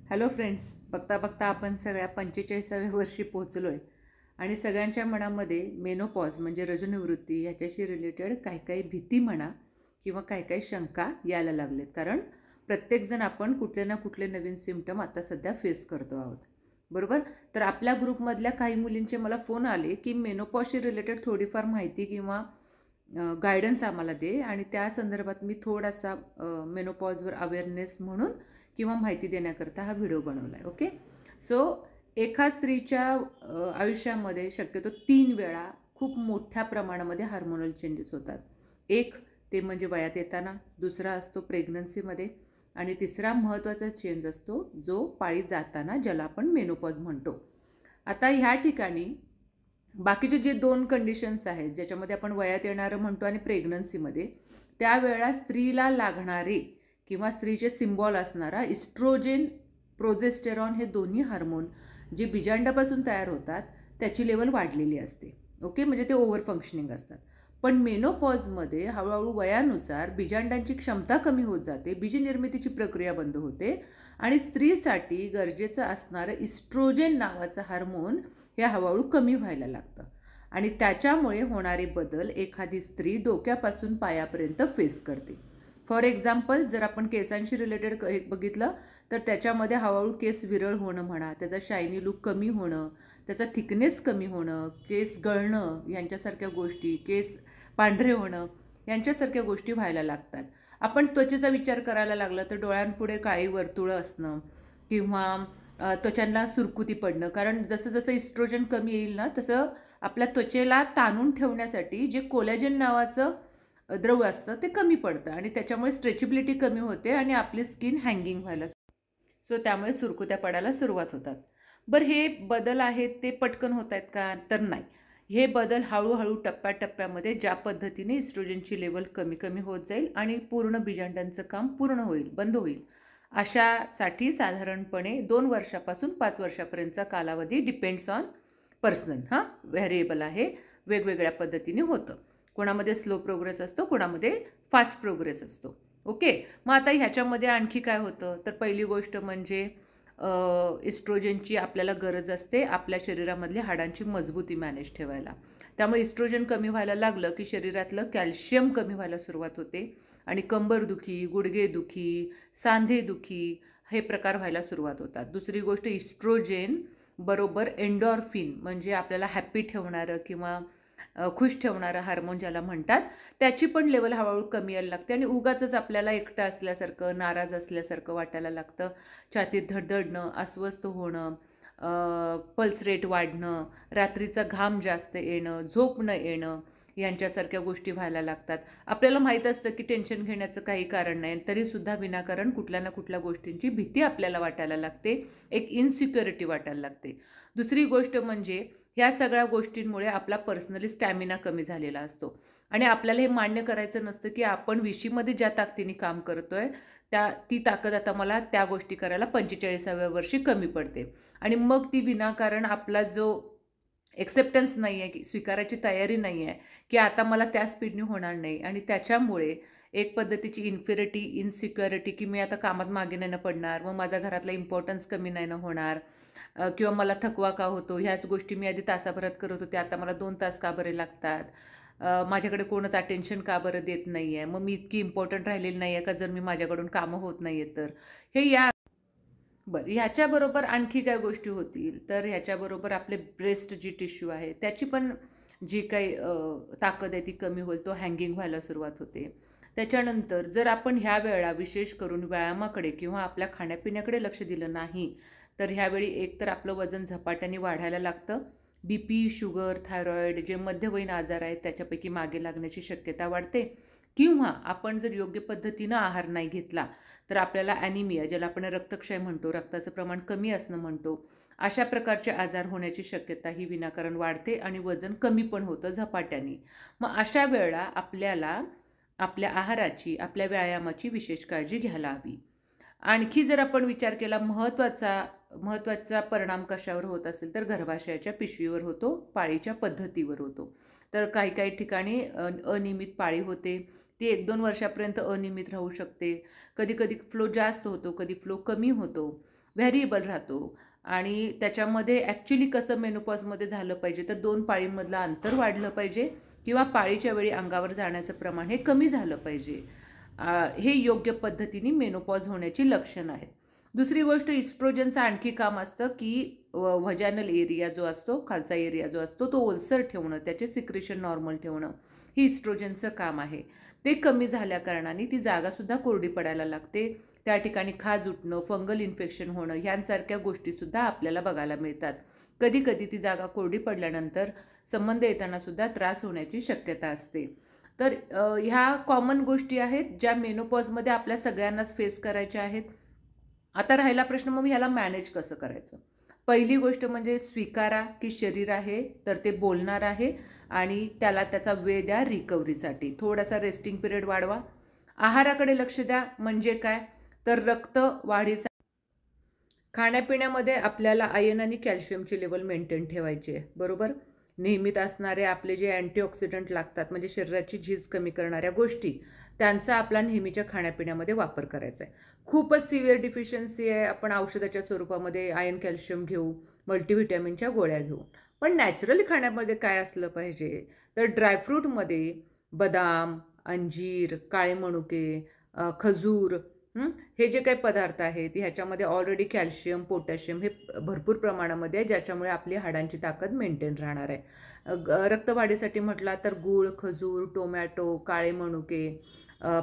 Hello friends, बघता बघता आपण सगळ्या 45व्या वर्षी पोहोचलो आहे आणि सगळ्यांच्या मनामध्ये मेनोपॉज म्हणजे रजोनिवृत्ती ह्याच्याशी रिलेटेड काही काही भीती म्हणा किंवा काही काही शंका यायला लागलेत. कारण प्रत्येकजण आपण कुठले ना कुठले नवीन सिम्पटम आता सध्या फेस करतो आहोत, बरोबर. तर आपल्या ग्रुपमधल्या काही मुलींचे मला फोन आले की मेनोपॉजशी रिलेटेड थोडीफार माहिती किंवा गायडन्स आम्हाला दे, आणि त्या संदर्भात मी थोडासा मेनोपॉजवर अवेअरनेस म्हणून किंवा माहिती देण्याकरता हा व्हिडिओ बनवला आहे. ओके. सो एका स्त्रीच्या आयुष्यामध्ये शक्यतो 3 वेळा खूप मोठ्या प्रमाणामध्ये हार्मोनल चेंजेस होतात. एक ते म्हणजे वयात येताना, दुसरा असतो प्रेग्नन्सीमध्ये, आणि तिसरा महत्त्वाचा चेंज असतो जो पाळी जाताना, ज्याला आपण मेनोपॉज म्हणतो. आता ह्या ठिकाणी बाकीचे जे 2 कंडिशन्स आहेत ज्याच्यामध्ये आपण वयात येणारं म्हणतो आणि प्रेग्नन्सीमध्ये, त्यावेळेला स्त्रीला लागणारे किंवा स्त्रीचे सिम्बॉल असणारा इस्ट्रोजेन, प्रोजेस्टेरॉन हे दोन्ही हार्मोन जे बीजांडापासून तयार होतात त्याची लेवल वाढलेली असते. ओके, म्हणजे ते ओव्हर फंक्शनिंग असतात. पण मेनोपॉजमध्ये हळूहळू वयानुसार बीजांडांची क्षमता कमी होत जाते, बीजनिर्मितीची प्रक्रिया बंद होते आणि स्त्रीसाठी गरजेचं असणारं इस्ट्रोजेन नावाचं हार्मोन हे हळूहळू कमी व्हायला लागतं आणि त्याच्यामुळे होणारे बदल एखादी स्त्री डोक्यापासून पायापर्यंत फेस करते. फॉर एक्झाम्पल, जर आपण केसांशी रिलेटेड बघितलं तर त्याच्यामध्ये हळूहळू केस विरळ होणं म्हणा, त्याचा शायनी लुक कमी होणं, त्याचा थिकनेस कमी होणं, केस गळणं यांच्यासारख्या गोष्टी, केस पांढरे होणं यांच्यासारख्या गोष्टी व्हायला लागतात. आपण त्वचेचा विचार करायला लागला तर डोळ्यांपुढे काळी वर्तुळं असणं किंवा त्वचांना सुरकुती पडणं, कारण जसं जसं इस्ट्रोजन कमी येईल ना तसं आपल्या त्वचेला ताणून ठेवण्यासाठी जे कोलॅजन नावाचं द्रव्य असतं ते कमी पडतं आणि त्याच्यामुळे स्ट्रेचेबिलिटी कमी होते आणि आपली स्किन हँगिंग व्हायला, सो त्यामुळे सुरकुत्या पडायला सुरुवात होतात. बरं, हे बदल आहेत ते पटकन होत आहेत का? तर नाही. हे बदल हळूहळू टप्प्याटप्प्यामध्ये ज्या पद्धतीने इस्ट्रोजनची लेवल कमी कमी होत जाईल आणि पूर्ण बीजांडांचं काम पूर्ण होईल, बंद होईल, अशासाठी साधारणपणे 2 वर्षापासून 5 वर्षापर्यंतचा कालावधी डिपेंड्स ऑन पर्सनल, व्हेरिएबल आहे, वेगवेगळ्या पद्धतीने होतं. कोणामध्ये स्लो प्रोग्रेस असतो, कोणामध्ये फास्ट प्रोग्रेस असतो. ओके. मग आता ह्याच्यामध्ये आणखी काय होतं तर पहिली गोष्ट म्हणजे इस्ट्रोजनची आपल्याला गरज असते आपल्या शरीरामधली हाडांची मजबूती मॅनेज ठेवायला. त्यामुळे इस्ट्रोजन कमी व्हायला लागलं की शरीरातलं कॅल्शियम कमी व्हायला सुरुवात होते आणि कंबरदुखी, गुडघेदुखी, सांधेदुखी हे प्रकार व्हायला सुरुवात होतात. दुसरी गोष्ट, इस्ट्रोजेन बरोबर एंडॉर्फिन म्हणजे आपल्याला हॅप्पी ठेवणारं किंवा खुश ठेवणारं हार्मोन ज्याला म्हणतात, त्याची पण लेवल हळूहळू कमी यायला लागते आणि उगाचच आपल्याला एकटं असल्यासारखं, नाराज असल्यासारखं वाटायला लागतं. छातीत धडधडणं, अस्वस्थ होणं, पल्स रेट वाढणं, रात्रीचा घाम जास्त येणं, झोप न येणं यांच्यासारख्या गोष्टी व्हायला लागतात. आपल्याला माहीत असतं की टेन्शन घेण्याचं काही कारण नाही, तरीसुद्धा विनाकारण कुठल्या ना कुठल्या गोष्टींची भीती आपल्याला वाटायला लागते, एक इन्सिक्युरिटी वाटायला लागते. दुसरी गोष्ट म्हणजे ह्या सगळ्या गोष्टींमुळे आपला पर्सनली स्टॅमिना कमी झालेला असतो आणि आपल्याला हे मान्य करायचं नसतं की आपण विशीमध्ये ज्या ताकदीने काम करतोय ती ताकद आता मला त्या गोष्टी करायला 45व्या वर्षी कमी पडते आणि मग ती विनाकारण आपला जो एक्सेप्टन्स नाही आहे, की स्वीकारायची तयारी नाही आहे की आता मला त्या स्पीडने होणार नाही, आणि त्याच्यामुळे एक पद्धतीची इन्सिक्युरिटी की मी आता कामात मागे नाही ना पडणार, मग माझा घरातला इम्पॉर्टन्स कमी नाही ना होणार, किंवा मला थकवा का होतो, ह्याच गोष्टी मी आधी तासाभरात करत होते आता मला 2 तास का बरे लागतात, माझ्याकडे कोणच अटेन्शन का बरं देत नाही आहे, मग मी इतकी इम्पॉर्टंट राहिलेली नाही आहे का जर मी माझ्याकडून कामं होत नाही आहेत तर. हे या बरं, ह्याच्याबरोबर आणखी काय गोष्टी होतील तर ह्याच्याबरोबर आपले ब्रेस्ट जी टिश्यू आहे त्याची पण जी काही ताकद आहे ती कमी होईल, तो हँगिंग व्हायला सुरुवात होते. त्याच्यानंतर जर आपण ह्या वेळा विशेष करून व्यायामाकडे किंवा आपल्या खाण्यापिण्याकडे लक्ष दिलं नाही तर ह्यावेळी एकतर आपलं वजन झपाट्याने वाढायला लागतं, बी पी, शुगर, थायरॉईड जे मध्यवयीन आजार आहेत त्याच्यापैकी मागे लागण्याची शक्यता वाढते, किंवा आपण जर योग्य पद्धतीनं आहार नाही घेतला तर आपल्याला ॲनिमिया, ज्याला आपण रक्तक्षय म्हणतो, रक्ताचं प्रमाण कमी असणं म्हणतो, अशा प्रकारचे आजार होण्याची शक्यता ही विनाकारण वाढते आणि वजन कमी पण होतं झपाट्याने. मग अशा वेळेला आपल्याला आपल्या आहाराची, आपल्या व्यायामाची विशेष काळजी घ्यायला हवी. आणखी जर आपण विचार केला महत्त्वाचा परिणाम कशावर होत असेल तर गर्भाशयाच्या पिशवीवर होतो, पाळीच्या पद्धतीवर होतो. तर काही काही ठिकाणी अनियमित पाळी होते, ती 1-2 वर्षापर्यंत अनियमित राहू शकते. कधी कधी फ्लो जास्त होतो, कधी फ्लो कमी होतो. व्हॅरिएबल राहतो आणि त्याच्यामध्ये ॲक्च्युली कसं मेनोपॉजमध्ये झालं पाहिजे तर 2 पाळींमधलं अंतर वाढलं पाहिजे किंवा पाळीच्या वेळी अंगावर जाण्याचं प्रमाण हे कमी झालं पाहिजे. हे योग्य पद्धतीने मेनोपॉज होण्याची लक्षणं आहेत. दुसरी गोष्ट इस्ट्रोजनचं आणखी काम असतं की व्हजायनल एरिया जो असतो, खालचा एरिया जो असतो तो ओलसर ठेवणं, त्याचे सिक्रेशन नॉर्मल ठेवणं, ही इस्ट्रोजनचं काम आहे. ते कमी झाल्या कारणाने ती जागासुद्धा कोरडी पडायला लागते. त्या ठिकाणी खाज उठणं, फंगल इन्फेक्शन होणं ह्यांसारख्या गोष्टीसुद्धा आपल्याला बघायला मिळतात. कधीकधी ती जागा कोरडी पडल्यानंतर संबंध येतानासुद्धा त्रास होण्याची शक्यता असते. तर ह्या कॉमन गोष्टी आहेत ज्या मेनोपॉजमध्ये आपल्या सगळ्यांनाच फेस करायच्या आहेत. आता राहिला प्रश्न, मग ह्याला मॅनेज कसं करायचं. पहिली गोष्ट म्हणजे स्वीकारा की शरीर आहे तर ते बोलणार आहे आणि त्याला त्याचा वेळ द्या रिकव्हरीसाठी. थोडासा रेस्टिंग पिरियड वाढवा. आहाराकडे लक्ष द्या. म्हणजे काय तर रक्त वाढीसाठी खाण्यापिण्यामध्ये आपल्याला आयर्न आणि कॅल्शियमची लेवल मेंटेन ठेवायची आहे, बरोबर. नेहमीत असणारे आपले जे अँटीऑक्सिडंट लागतात म्हणजे शरीराची झीज कमी करणाऱ्या गोष्टी, त्यांचा आपला नेहमीच्या खाण्यापिण्यामध्ये वापर करायचा आहे. खूपच सिव्हिअर डिफिशियन्सी आहे, आपण औषधाच्या स्वरूपामध्ये आयर्न कॅल्शियम घेऊ, मल्टीव्हिटॅमिनच्या गोळ्या घेऊ. पण नॅचरली खाण्यामध्ये काय असलं पाहिजे तर ड्रायफ्रूटमध्ये बदाम, अंजीर, काळे मनुके, खजूर, हे जे काही पदार्थ आहेत ह्याच्यामध्ये ऑलरेडी कॅल्शियम, पोटॅशियम हे भरपूर प्रमाणामध्ये आहे, ज्याच्यामुळे आपली हाडांची ताकद मेंटेन राहणार आहे. रक्तवाढीसाठी म्हटला तर गूळ, खजूर, टोमॅटो, काळे मनुके,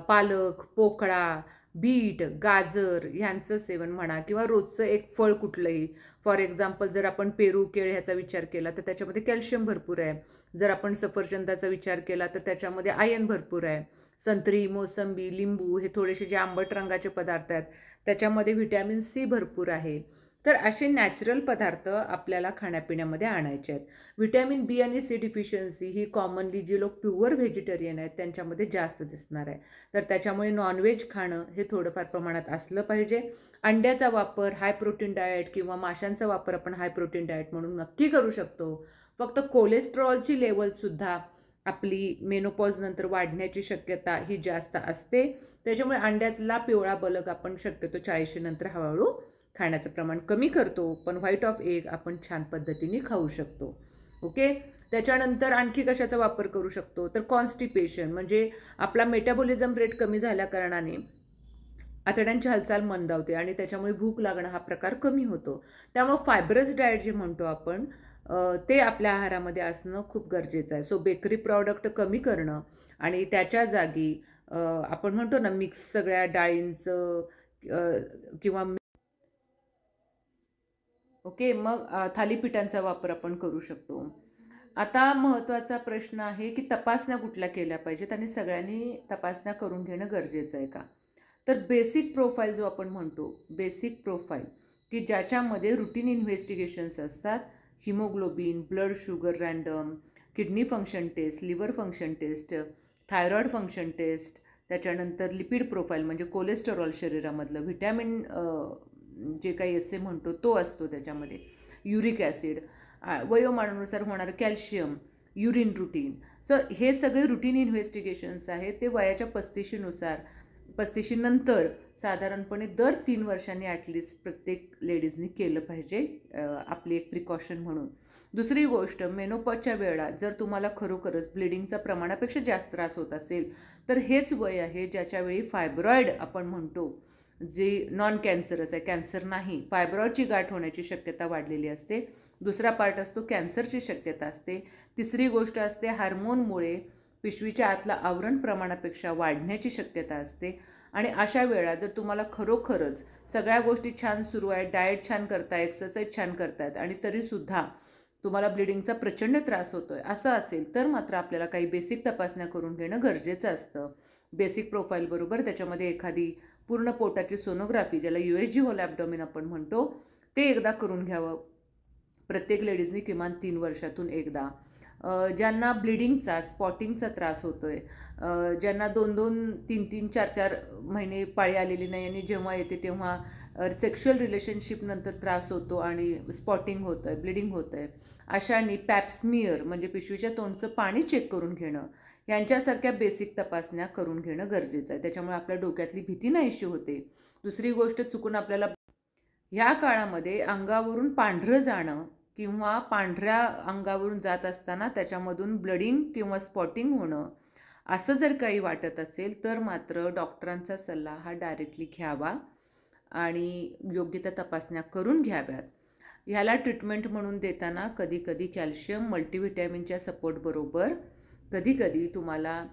पालक, पोकळा, बीट, गाजर ह्यांचं सेवन म्हणा किंवा रोजचं एक फळ कुठलंही. फॉर एक्झाम्पल जर आपण पेरू, केळ ह्याचा विचार केला तर त्याच्यामध्ये कॅल्शियम भरपूर आहे. जर आपण सफरचंदाचा विचार केला तर त्याच्यामध्ये आयर्न भरपूर आहे. संत्री, मोसंबी, लिंबू हे थोडेसे जे आंबट रंगाचे पदार्थ आहेत त्याच्यामध्ये व्हिटॅमिन सी भरपूर आहे. तर असे नॅचरल पदार्थ आपल्याला खाण्यापिण्यामध्ये आणायचे आहेत. व्हिटॅमिन बी आणि सी डिफिशियन्सी ही कॉमनली जे लोक प्युअर व्हेजिटेरियन आहेत त्यांच्यामध्ये जास्त दिसणार आहे. तर त्याच्यामुळे नॉनव्हेज खाणं हे थोडंफार प्रमाणात असलं पाहिजे. अंड्याचा वापर हाय प्रोटीन डाएट किंवा माशांचा वापर आपण हाय प्रोटीन डाएट म्हणून नक्की करू शकतो. फक्त कोलेस्ट्रॉलची लेवलसुद्धा आपली मेनोपॉज नंतर वाढण्याची शक्यता ही जास्त असते. त्याच्यामुळे अंड्यातला पिवळा बलक आपण शक्यतो 40 नंतर हळूहळू खाण्याचं प्रमाण कमी करतो. पण व्हाईट ऑफ एग आपण छान पद्धतीने खाऊ शकतो. ओके. त्याच्यानंतर आणखी कशाचा वापर करू शकतो तर कॉन्स्टिपेशन म्हणजे आपला मेटाबॉलिझम रेट कमी झाल्या कारणाने आतड्यांची हालचाल मंदावते आणि त्याच्यामुळे भूक लागणं हा प्रकार कमी होतो. त्यामुळे फायब्रस डाएट जे म्हणतो आपण ते आपल्या आहारामध्ये असणं खूप गरजेचं आहे. सो बेकरी प्रॉडक्ट कमी करणं आणि त्याच्या जागी आपण म्हणतो ना मिक्स सगळ्या डाळींचं किंवा ओके मग थालीपीठांचा वापर आपण करू शकतो. आता महत्त्वाचा प्रश्न आहे की तपासण्या कुठल्या केल्या पाहिजेत आणि सगळ्यांनी तपासण्या करून घेणं गरजेचं आहे का. तर बेसिक प्रोफाईल जो आपण म्हणतो, बेसिक प्रोफाईल की ज्याच्यामध्ये रुटीन इन्व्हेस्टिगेशन्स असतात, haemoglobin, blood sugar random, kidney function test, liver function test, thyroid function test, त्याच्यानंतर लिपिड प्रोफाईल म्हणजे कोलेस्टेरॉल शरीरामधलं, व्हिटॅमिन जे काही असे म्हणतो तो असतो त्याच्यामध्ये, युरिक ॲसिड, वयोमानानुसार होणारं कॅल्शियम, युरिन रुटीन. सो हे सगळे रुटीन इन्व्हेस्टिगेशन्स आहेत. ते वयाच्या 35 नंतर साधारणपणे दर 3 वर्षांनी ॲटलिस्ट प्रत्येक लेडीजनी केलं पाहिजे, आपली एक प्रिकॉशन म्हणून. दुसरी गोष्ट, मेनोपॉजच्या वेळा जर तुम्हाला खरोखरच ब्लिडिंगचा प्रमाणापेक्षा जास्त त्रास होत असेल तर हेच वय आहे ज्याच्यावेळी फायब्रॉईड आपण म्हणतो, जे नॉन कॅन्सरस आहे, कॅन्सर नाही, फायब्रॉईडची गाठ होण्याची शक्यता वाढलेली असते. दुसरा पार्ट असतो कॅन्सरची शक्यता असते. तिसरी गोष्ट असते हार्मोनमुळे पिशवीच्या आतला आवरण प्रमाणापेक्षा वाढण्याची शक्यता असते. आणि अशा वेळा जर तुम्हाला खरोखरच सगळ्या गोष्टी छान सुरू आहेत, डाएट छान करताय, एक्सरसाइज छान करतायत आणि तरीसुद्धा तुम्हाला ब्लिडिंगचा प्रचंड त्रास होतो आहे असं असेल तर मात्र आपल्याला काही बेसिक तपासण्या करून घेणं गरजेचं असतं. बेसिक प्रोफाईलबरोबर त्याच्यामध्ये एखादी पूर्ण पोटाची सोनोग्राफी, ज्याला USG होल ॲब्डोमेन आपण म्हणतो, ते एकदा करून घ्यावं प्रत्येक लेडीजनी किमान 3 वर्षातून एकदा. ज्यांना ब्लिडिंगचा, स्पॉटिंगचा त्रास होतो आहे, ज्यांना 2-2, 3-3, 4-4 महिने पाळी आलेली नाही आणि जेव्हा येते तेव्हा सेक्शुअल रिलेशनशिपनंतर त्रास होतो आणि स्पॉटिंग होतं आहे, ब्लिडिंग होतं आहे, अशांनी पॅप्समियर म्हणजे पिशवीच्या तोंडचं पाणी चेक करून घेणं, यांच्यासारख्या बेसिक तपासण्या करून घेणं गरजेचं आहे. त्याच्यामुळे आपल्या डोक्यातली भीती नाहीशी होते. दुसरी गोष्ट, चुकून आपल्याला ह्या काळामध्ये अंगावरून पांढरं जाणं किंवा पांढऱ्या अंगावरून जात असताना त्याच्यामधून ब्लडिंग किंवा स्पॉटिंग होणं असं जर काही वाटत असेल तर मात्र डॉक्टरांचा सल्ला हा डायरेक्टली घ्यावा आणि योग्य त्या तपासण्या करून घ्याव्यात. ह्याला ट्रीटमेंट म्हणून देताना कधीकधी कॅल्शियम मल्टीव्हिटॅमिनच्या सपोर्टबरोबर कधीकधी तुम्हाला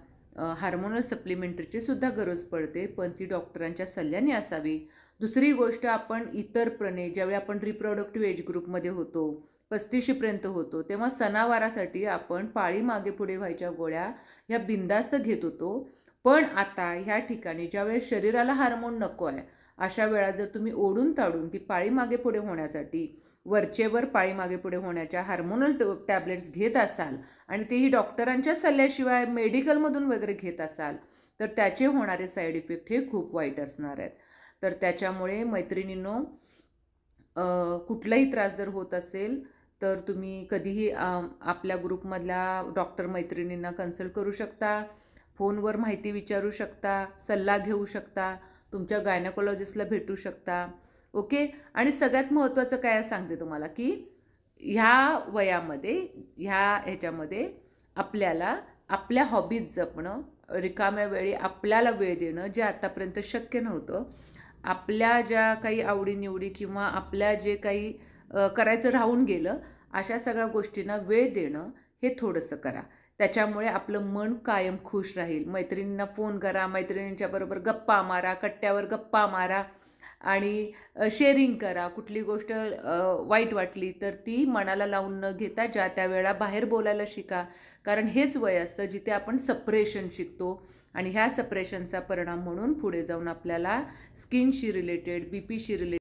हार्मोनल सप्लिमेंटरीची सुद्धा गरज पडते, पण ती डॉक्टरांच्या सल्ल्याने असावी. दुसरी गोष्ट, आपण इतरपणे ज्यावेळी आपण रिप्रोडक्टिव्ह एज ग्रुपमध्ये होतो, 35पर्यंत होतो, तेव्हा सणावारासाठी आपण पाळी मागे पुढे व्हायच्या गोळ्या ह्या बिनधास्त घेत होतो. पण आता ह्या ठिकाणी ज्यावेळेस शरीराला हार्मोन नको आहे अशा वेळा जर तुम्ही ओढून ताडून ती पाळी मागे पुढे होण्यासाठी वरचेवर पाळी मागे पुढे होण्याच्या हार्मोनल टॅबलेट्स घेत असाल आणि तेही डॉक्टरांच्या सल्ल्याशिवाय मेडिकलमधून वगैरे घेत असाल तर त्याचे होणारे साईड इफेक्ट हे खूप वाईट असणार आहेत. तर त्याच्यामुळे मैत्रिणींनो, कुठलाही त्रास जर होत असेल तर तुम्ही कधीही आपल्या ग्रुपमधल्या डॉक्टर मैत्रिणींना कन्सल्ट करू शकता, फोनवर माहिती विचारू शकता, सल्ला घेऊ शकता, तुमच्या गायनेकोलॉजिस्टला भेटू शकता. ओके. आणि सगळ्यात महत्त्वाचं काय सांगते तुम्हाला की ह्या वयामध्ये ह्याच्यामध्ये आपल्याला आपल्या हॉबीज जपणं, रिकाम्या वेळी आपल्याला वेळ देणं जे आतापर्यंत शक्य नव्हतं, आपल्या ज्या काही आवडीनिवडी किंवा आपल्या जे काही करायचं राहून गेलं अशा सगळ्या गोष्टींना वेळ देणं हे थोडंसं करा. त्याच्यामुळे आपलं मन कायम खुश राहील. मैत्रिणींना फोन करा, मैत्रिणींच्या बरोबर गप्पा मारा, कट्ट्यावर गप्पा मारा आणि शेअरिंग करा. कुठली गोष्ट वाईट वाटली तर ती मनाला लावून न घेता ज्या त्या वेळा बाहेर बोलायला शिका, कारण हेच वय असतं जिथे आपण सप्रेशन शिकतो आणि ह्या सप्रेशनचा परिणाम म्हणून पुढे जाऊन आपल्याला स्किनशी रिलेटेड, बीपीशी रिलेटेड